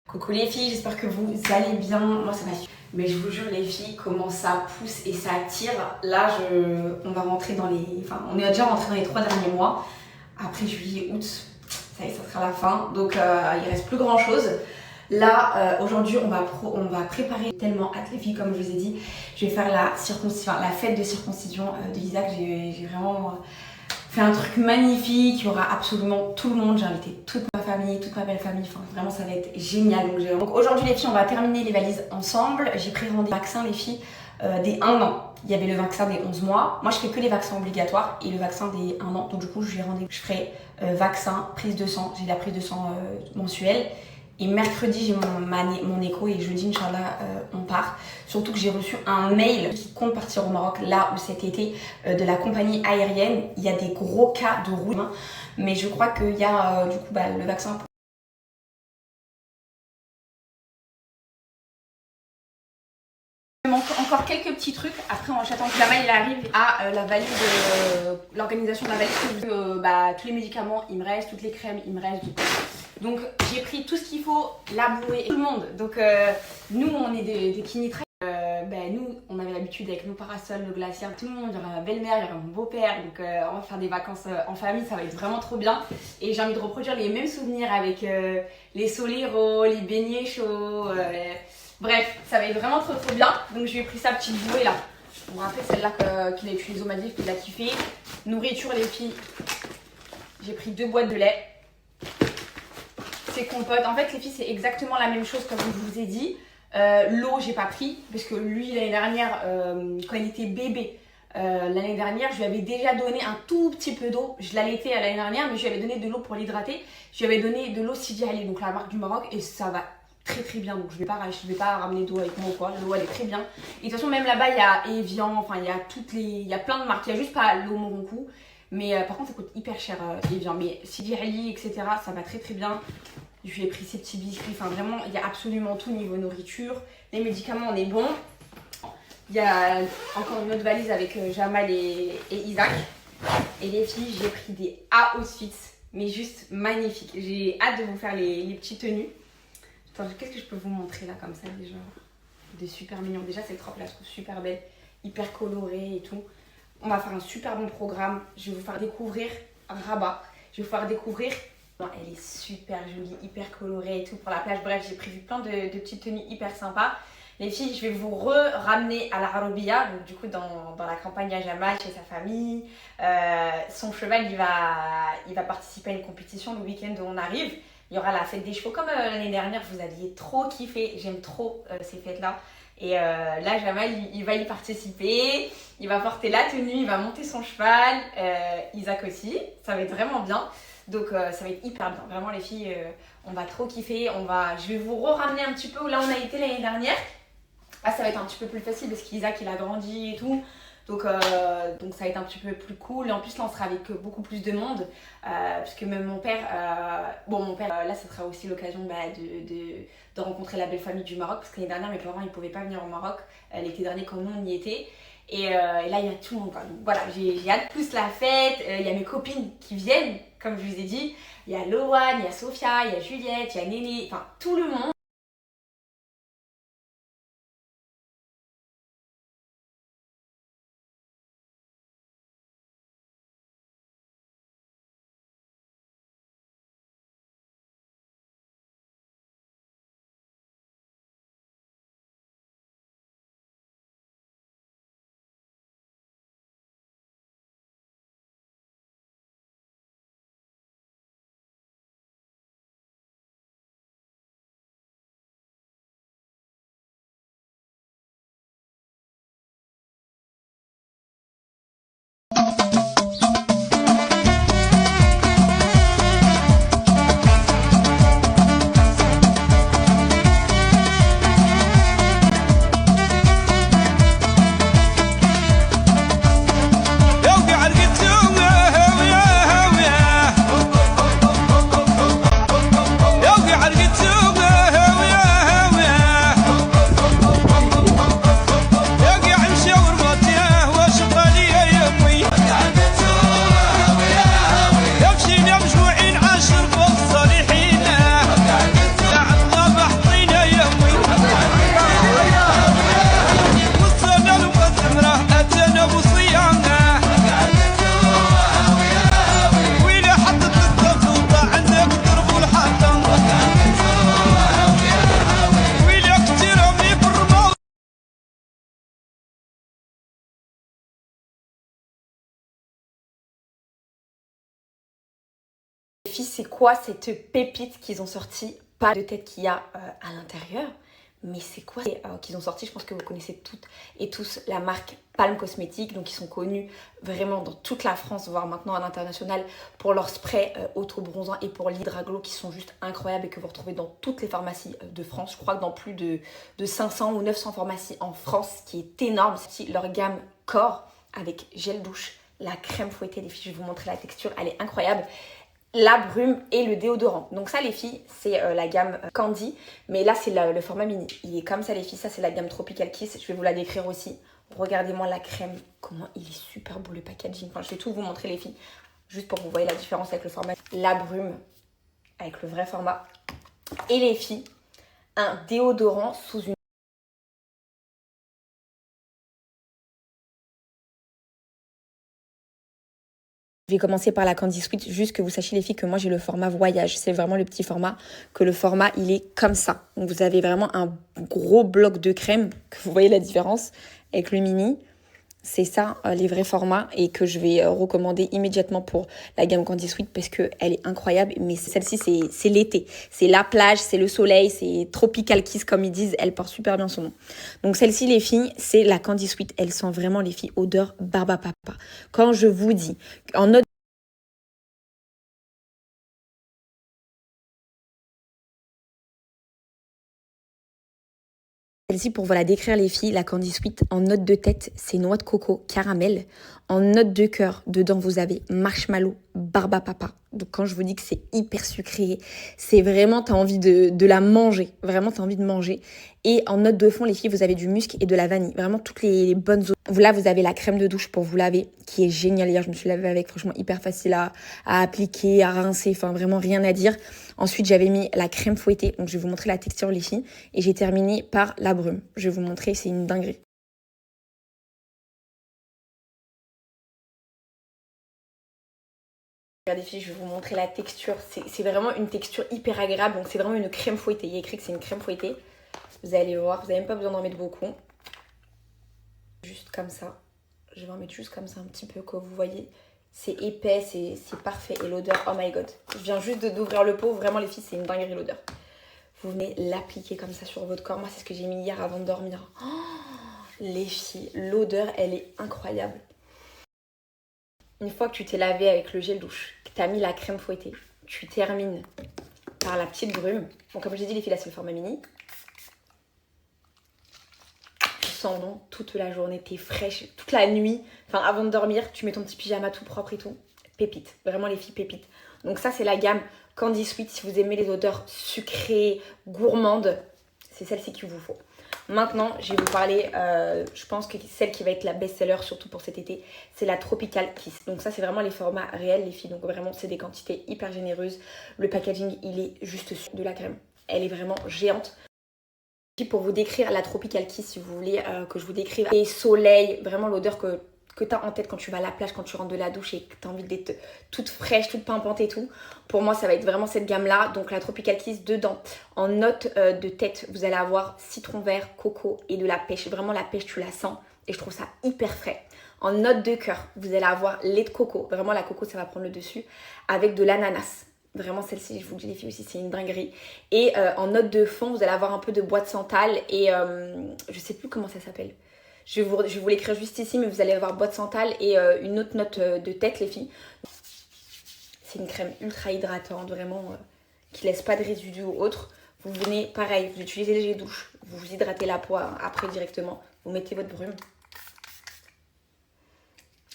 Coucou les filles, j'espère que vous allez bien. Moi ça va super. Mais je vous jure les filles, comment ça pousse et ça tire. Là, on va rentrer dans les... Enfin, on est déjà rentré dans les 3 derniers mois. Après juillet, août, ça y est, ça sera la fin. Donc il reste plus grand chose. Là, aujourd'hui, on va préparer tellement hâte les filles, comme je vous ai dit. Je vais faire la fête de circoncision de Isaac. J'ai vraiment... fait un truc magnifique, il y aura absolument tout le monde, j'ai invité toute ma famille, toute ma belle famille, enfin vraiment ça va être génial. Donc aujourd'hui les filles, on va terminer les valises ensemble. J'ai pris rendez-vous vaccin les filles des 1 an. Il y avait le vaccin des 11 mois. Moi je fais que les vaccins obligatoires et le vaccin des 1 an. Donc du coup j'ai rendez-vous, je ferai vaccin, prise de sang, j'ai la prise de sang mensuelle. Et mercredi, j'ai mon écho et jeudi, Inch'Allah, on part. Surtout que j'ai reçu un mail qui compte partir au Maroc, là où cet été, de la compagnie aérienne. Il y a des gros cas de rouille, mais je crois qu'il y a du coup le vaccin. Il manque encore quelques petits trucs. Après, j'attends que Jamal il arrive à la valide, l'organisation de la valide. Tous les médicaments, il me reste, toutes les crèmes, il me reste. Donc j'ai pris tout ce qu'il faut, la bouée, tout le monde. Donc nous, on est des kinitrails. Nous, on avait l'habitude avec nos parasols, nos glacières, tout le monde. Il y aura ma belle-mère, il y aura mon beau-père. Donc on va faire des vacances en famille, ça va être vraiment trop bien. Et j'ai envie de reproduire les mêmes souvenirs avec les soleros, les beignets chauds. Bref, ça va être vraiment trop bien. Donc je lui ai pris sa petite bouée là. Je me rappelle celle-là qu'il a utilisée au Maldives, qu'il a kiffé. Nourriture les filles. J'ai pris 2 boîtes de lait. C'est compote. En fait les filles c'est exactement la même chose comme je vous ai dit. L'eau j'ai pas pris parce que lui l'année dernière quand il était bébé l'année dernière je lui avais déjà donné un tout petit peu d'eau. Je l'allaitais l'année dernière mais je lui avais donné de l'eau pour l'hydrater. Je lui avais donné de l'eau Sidi Ali, donc la marque du Maroc, et ça va très bien. Donc je vais pas ramener d'eau avec moi ou quoi. L'eau elle est très bien. Et de toute façon même là-bas il y a Evian, enfin il y a plein de marques. Il y a juste pas l'eau Moronkou. Mais par contre ça coûte hyper cher Evian. Mais Sidi Ali etc. ça va très bien. Je lui ai pris ces petits biscuits, enfin vraiment il y a absolument tout niveau nourriture. Les médicaments on est bon. Il y a encore une autre valise avec Jamal et Isaac. Et les filles j'ai pris des outfits mais juste magnifiques. J'ai hâte de vous faire les petites tenues. Attends, qu'est-ce que je peux vous montrer là comme ça déjà? Des super mignons. Déjà cette robe là je trouve super belle, hyper colorée et tout. On va faire un super bon programme. Je vais vous faire découvrir Rabat. Je vais vous faire découvrir... Elle est super jolie, hyper colorée et tout pour la plage. Bref, j'ai prévu plein de petites tenues hyper sympas. Les filles, je vais vous ramener à la Arabia, donc du coup dans la campagne à Jamal, chez sa famille. Son cheval, il va participer à une compétition le week-end où on arrive. Il y aura la fête des chevaux comme l'année dernière, vous aviez trop kiffé. J'aime trop ces fêtes-là. Et là, Jamal, il va y participer. Il va porter la tenue, il va monter son cheval. Isaac aussi, ça va être vraiment bien. Donc ça va être hyper bien. Vraiment les filles, on va trop kiffer. Je vais vous ramener un petit peu où là on a été l'année dernière. Là ça va être un petit peu plus facile parce qu'Isaac il a grandi et tout. Donc ça va être un petit peu plus cool. Et en plus là on sera avec beaucoup plus de monde. Parce que même mon père, là ça sera aussi l'occasion de rencontrer la belle famille du Maroc. Parce que l'année dernière mes parents ils pouvaient pas venir au Maroc. L'été dernier comme nous on y était. Et là, il y a tout le monde. Donc, voilà, j'ai hâte plus la fête. Il y a mes copines qui viennent, comme je vous ai dit. Il y a Loane, il y a Sophia, il y a Juliette, il y a Néné. Enfin, tout le monde. c'est quoi cette pépite qu'ils ont sorti? Pas de tête qu'il y a à l'intérieur, mais c'est quoi qu'ils ont sorti? Je pense que vous connaissez toutes et tous la marque Palm Cosmétiques. Donc ils sont connus vraiment dans toute la France, voire maintenant à l'international, pour leurs sprays auto-bronzants et pour l'Hydraglow qui sont juste incroyables et que vous retrouvez dans toutes les pharmacies de France. Je crois que dans plus de 500 ou 900 pharmacies en France, ce qui est énorme. C'est leur gamme corps avec gel douche, la crème fouettée. Les filles, je vais vous montrer la texture, elle est incroyable. La brume et le déodorant. Donc ça les filles, c'est la gamme Candy, mais là c'est le format mini. Il est comme ça les filles, ça c'est la gamme Tropical Kiss. Je vais vous la décrire aussi. Regardez-moi la crème, comment il est super beau le packaging. Enfin je vais tout vous montrer les filles, juste pour que vous voyez la différence avec le format. La brume avec le vrai format. Et les filles, un déodorant sous une... Je vais commencer par la Candy Sweet, juste que vous sachiez les filles que moi j'ai le format voyage. C'est vraiment le petit format, que le format il est comme ça. Donc vous avez vraiment un gros bloc de crème, que vous voyez la différence avec le mini. C'est ça les vrais formats et que je vais recommander immédiatement pour la gamme Candy Sweet parce qu'elle est incroyable. Mais celle-ci c'est l'été, c'est la plage, c'est le soleil, c'est Tropical Kiss comme ils disent. Elle porte super bien son nom. Donc celle-ci les filles, c'est la Candy Sweet. Elle sent vraiment les filles odeur barbe à papa. Quand je vous dis en note celle-ci, pour vous la décrire les filles, la Candy Sweet, en note de tête, c'est noix de coco, caramel. En note de cœur, dedans vous avez marshmallow, barbe à papa. Donc quand je vous dis que c'est hyper sucré, c'est vraiment, t'as envie de la manger. Vraiment, t'as envie de manger. Et en note de fond, les filles, vous avez du musc et de la vanille. Vraiment toutes les bonnes odeurs. Là, vous avez la crème de douche pour vous laver, qui est géniale. Hier, je me suis lavée avec, franchement, hyper facile à appliquer, à rincer. Enfin, vraiment rien à dire. Ensuite, j'avais mis la crème fouettée. Donc, je vais vous montrer la texture, les filles. Et j'ai terminé par la brume. Je vais vous montrer, c'est une dinguerie. Regardez filles, je vais vous montrer la texture. C'est vraiment une texture hyper agréable. Donc c'est vraiment une crème fouettée. Il y a écrit que c'est une crème fouettée. Vous allez voir, vous n'avez même pas besoin d'en mettre beaucoup. Juste comme ça. Je vais en mettre juste comme ça un petit peu, que vous voyez. C'est épais, c'est parfait. Et l'odeur, oh my god. Je viens juste d'ouvrir le pot. Vraiment les filles, c'est une dinguerie l'odeur. Vous venez l'appliquer comme ça sur votre corps. Moi, c'est ce que j'ai mis hier avant de dormir. Oh, les filles, l'odeur, elle est incroyable. Une fois que tu t'es lavé avec le gel douche, que tu as mis la crème fouettée, tu termines par la petite brume. Bon, comme je l'ai dit, les filles, là, c'est le format mini. Tu sens bon toute la journée, t'es fraîche, toute la nuit. Enfin, avant de dormir, tu mets ton petit pyjama tout propre et tout. Pépite, vraiment les filles, pépite. Donc ça, c'est la gamme Candy Sweet. Si vous aimez les odeurs sucrées, gourmandes, c'est celle-ci qu'il vous faut. Maintenant, je vais vous parler, je pense que celle qui va être la best-seller, surtout pour cet été, c'est la Tropical Kiss. Donc ça, c'est vraiment les formats réels, les filles. Donc vraiment, c'est des quantités hyper généreuses. Le packaging, il est juste sur de la crème. Elle est vraiment géante. Pour vous décrire la Tropical Kiss, si vous voulez que je vous décrive, et soleil, vraiment l'odeur que tu as en tête quand tu vas à la plage, quand tu rentres de la douche et que tu as envie d'être toute fraîche, toute pimpante et tout. Pour moi, ça va être vraiment cette gamme-là. Donc la Tropical Kiss, dedans, en note de tête, vous allez avoir citron vert, coco et de la pêche. Vraiment, la pêche, tu la sens et je trouve ça hyper frais. En note de cœur, vous allez avoir lait de coco. Vraiment, la coco, ça va prendre le dessus. Avec de l'ananas. Vraiment, celle-ci, je vous le dis les filles aussi, c'est une dinguerie. Et en note de fond, vous allez avoir un peu de bois de santal et je sais plus comment ça s'appelle. Je vais vous l'écrire juste ici, mais vous allez avoir bois de santal et une autre note de tête, les filles. C'est une crème ultra hydratante, vraiment, qui laisse pas de résidus ou autre. Vous venez, pareil, vous utilisez les gels douche, vous vous hydratez la peau après directement. Vous mettez votre brume.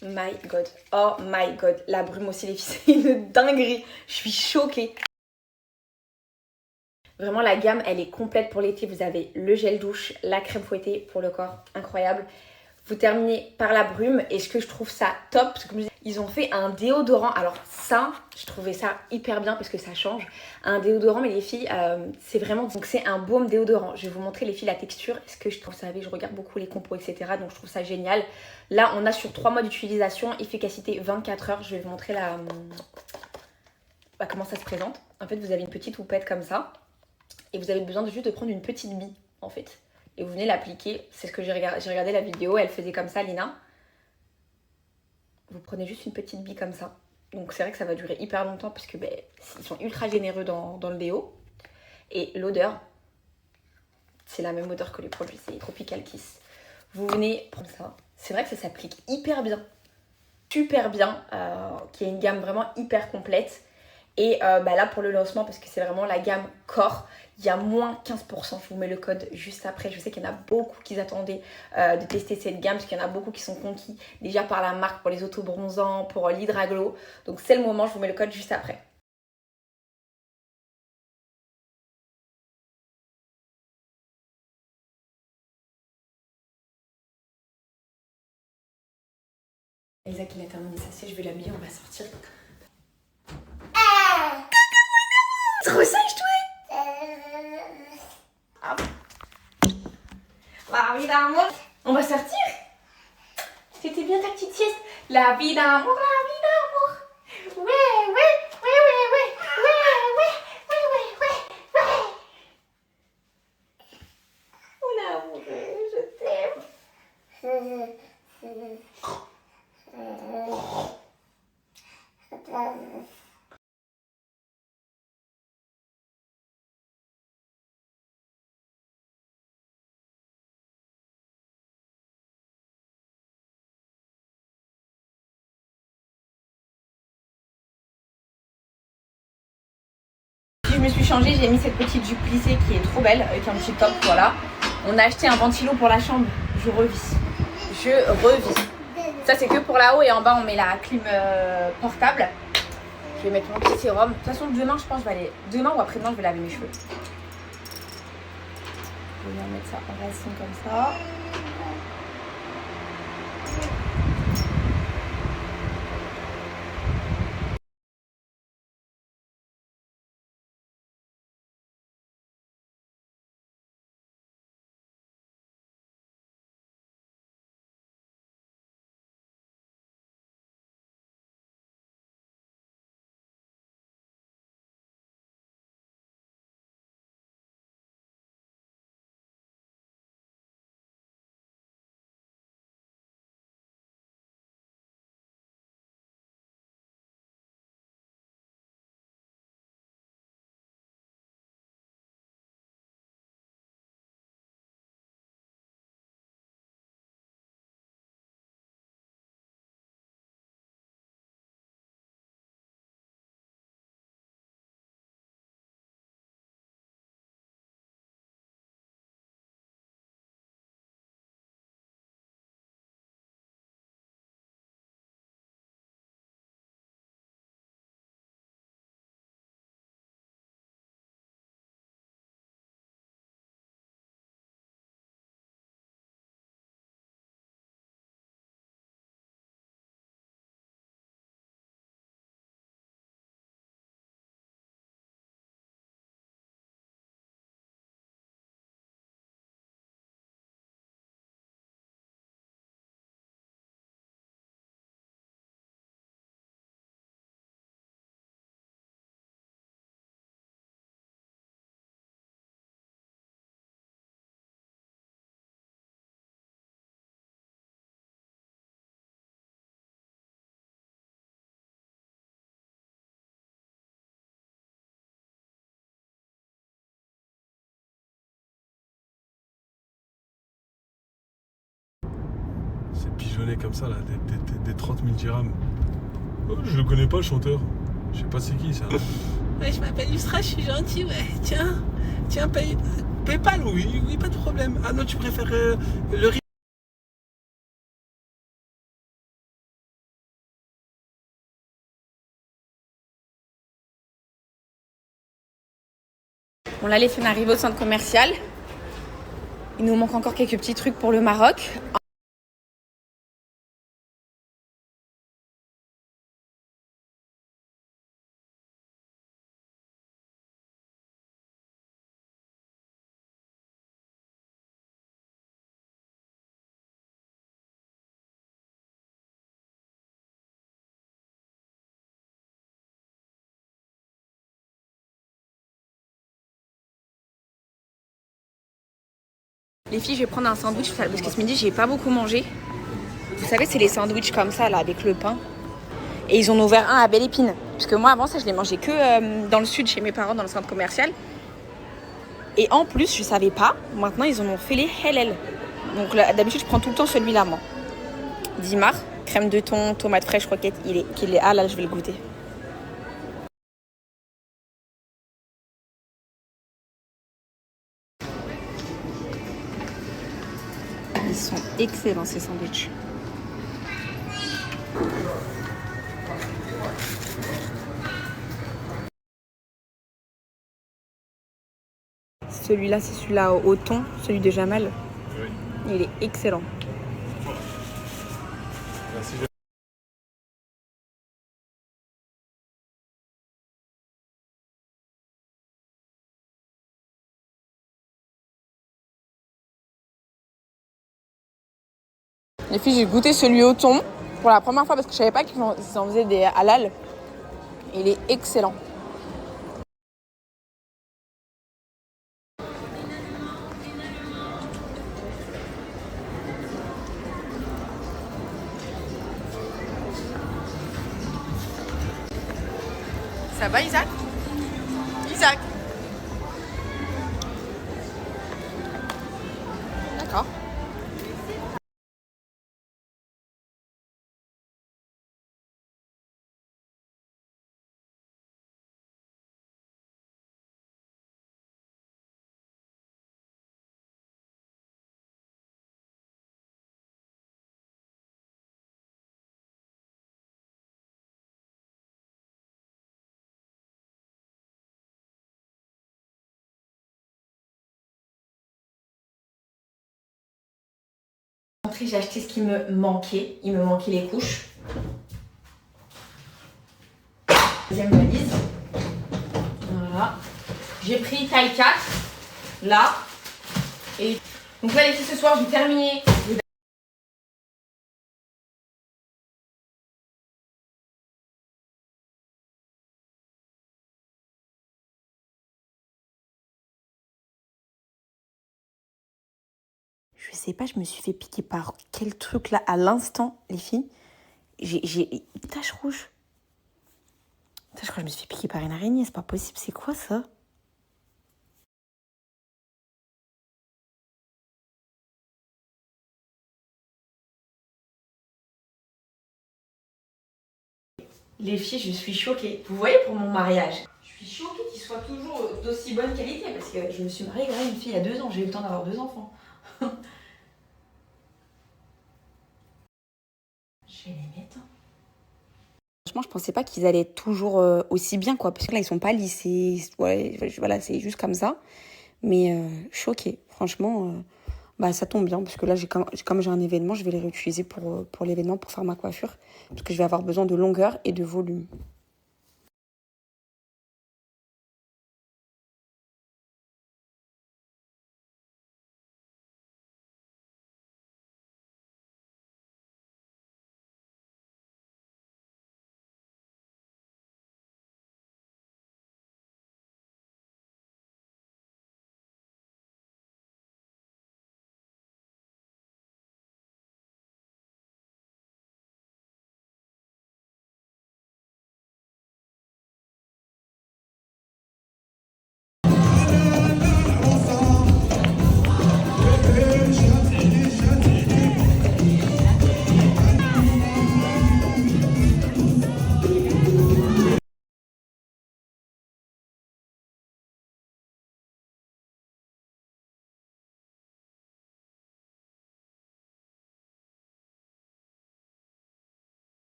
My god, oh my god, la brume aussi les filles, c'est une dinguerie. Je suis choquée. Vraiment, la gamme, elle est complète pour l'été. Vous avez le gel douche, la crème fouettée pour le corps, incroyable. Vous terminez par la brume et ce que je trouve ça top, parce que comme je dis, ils ont fait un déodorant. Alors ça, je trouvais ça hyper bien parce que ça change. Un déodorant, mais les filles, c'est vraiment... Donc c'est un baume déodorant. Je vais vous montrer les filles la texture. Est-ce que je trouve, vous savez, je regarde beaucoup les compos, etc. Donc je trouve ça génial. Là, on a sur 3 mois d'utilisation, efficacité 24 heures. Je vais vous montrer comment ça se présente. En fait, vous avez une petite houppette comme ça. Et vous avez besoin juste de prendre une petite bille, en fait. Et vous venez l'appliquer. C'est ce que j'ai regardé la vidéo. Elle faisait comme ça, Lina. Vous prenez juste une petite bille comme ça. Donc c'est vrai que ça va durer hyper longtemps parce que ils sont ultra généreux dans le déo. Et l'odeur, c'est la même odeur que les produits, c'est Tropical Kiss. Vous venez prendre ça. C'est vrai que ça s'applique hyper bien, super bien, qui est une gamme vraiment hyper complète. Et là pour le lancement, parce que c'est vraiment la gamme corps, il y a moins 15%, je vous mets le code juste après. Je sais qu'il y en a beaucoup qui attendaient de tester cette gamme, parce qu'il y en a beaucoup qui sont conquis déjà par la marque pour les auto-bronzants, pour l'Hydraglow. Donc c'est le moment, je vous mets le code juste après. Elsa qui a terminé sa sieste, je vais l'habiller, on va sortir. Trop sage toi. Ah. La vie d'amour. On va sortir. C'était bien ta petite sieste. La vie d'amour, la vie d'amour. Ouais, ouais, ouais, ouais, ouais, ouais, ouais, ouais, ouais, ouais. Mon amoureux, je t'aime. Je me suis changée, j'ai mis cette petite jupe plissée qui est trop belle avec un petit top, voilà. On a acheté un ventilo pour la chambre, je revis. Ça c'est que pour là-haut et en bas on met la clim portable. Je vais mettre mon petit sérum. De toute façon demain je pense je vais aller, demain ou après-demain je vais laver mes cheveux. Je vais mettre ça en racine comme ça. C'est pigeonné comme ça, là, des 30 000 dirhams. Oh, je le connais pas, le chanteur. Je sais pas c'est qui, ça. Ouais, je m'appelle Yusra, je suis gentil, ouais. Tiens, PayPal, oui, pas de problème. Ah non, tu préfères le riz. Bon là les filles, on arrive au centre commercial. Il nous manque encore quelques petits trucs pour le Maroc. Les filles, je vais prendre un sandwich parce que ce midi, j'ai pas beaucoup mangé. Vous savez, c'est les sandwichs comme ça, là, avec le pain. Et ils en ont ouvert un à Belle Épine. Parce que moi, avant ça, je les mangeais que dans le sud, chez mes parents, dans le centre commercial. Et en plus, je savais pas. Maintenant, ils en ont fait les halal. Donc là, d'habitude, je prends tout le temps celui-là, moi. Dimar, crème de thon, tomate fraîche, croquette, qu'il est halal, je vais le goûter. Ils sont excellents, ces sandwichs. Celui-là, c'est celui-là au thon, celui de Jamal. Oui. Il est excellent. Merci. Les filles, j'ai goûté celui au thon pour la première fois parce que je savais pas qu'ils en faisaient des halal. Il est excellent. Ça va, Isaac? Isaac? D'accord. J'ai acheté ce qui me manquait. Il me manquait les couches. Deuxième valise. Voilà. J'ai pris taille 4. Là. Et donc là les filles, ce soir j'ai terminé. Je sais pas, je me suis fait piquer par quel truc là à l'instant, les filles. J'ai une tache rouge. Je crois que je me suis fait piquer par une araignée, c'est pas possible. C'est quoi ça? Les filles, je suis choquée. Vous voyez pour mon mariage, je suis choquée qu'il soit toujours d'aussi bonne qualité parce que je me suis mariée avec une fille il y a 2 ans. J'ai eu le temps d'avoir 2 enfants. Je vais les mettre. Franchement, je pensais pas qu'ils allaient être toujours aussi bien, quoi. Parce que là, ils sont pas lissés. Ouais, voilà, c'est juste comme ça. Mais choquée. Franchement, bah, ça tombe bien. Parce que là, comme j'ai un événement, je vais les réutiliser pour l'événement, pour faire ma coiffure. Parce que je vais avoir besoin de longueur et de volume.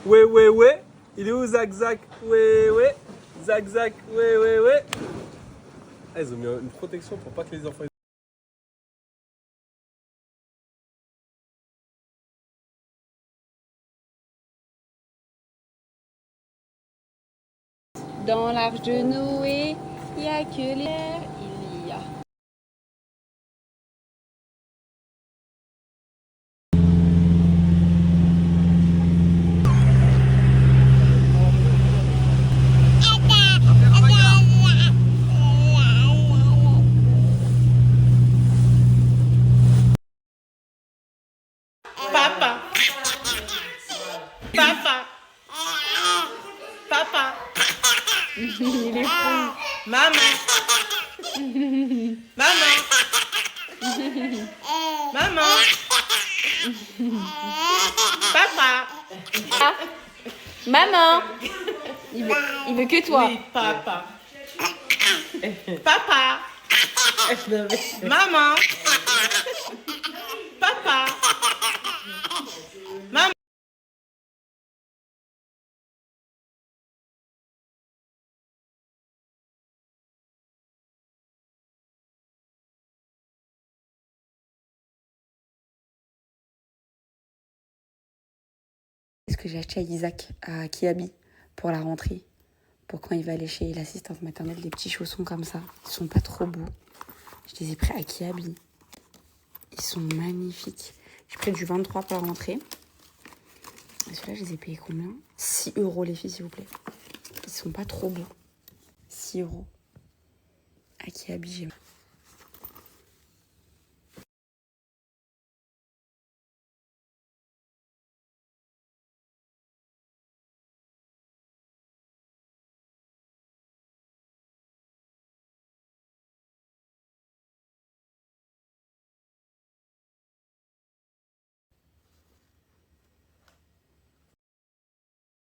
Ouais, ouais, ouais. Il est où, Zach, Zach? Ouais, ouais. Zach, Zach, ouais, ouais, ouais. Ah, ils ont mis une protection pour pas que les enfants... Dans l'arche de Noé, il n'y a que l'air, il y a. Papa. Papa. Il est fou. Maman. Maman. Maman. Papa. Maman. Il veut que toi. Oui, papa. Papa. Maman. Papa. Maman. Ce que j'ai acheté à Isaac à Kiabi pour la rentrée, pour quand il va aller chez l'assistante maternelle, des petits chaussons comme ça. Ils sont pas trop beaux. Je les ai pris à Kiabi. Ils sont magnifiques. J'ai pris du 23 pour la rentrée. Et ceux-là, je les ai payés combien? 6 € les filles, s'il vous plaît. Ils sont pas trop beaux. 6 €. À Kiabi, j'ai...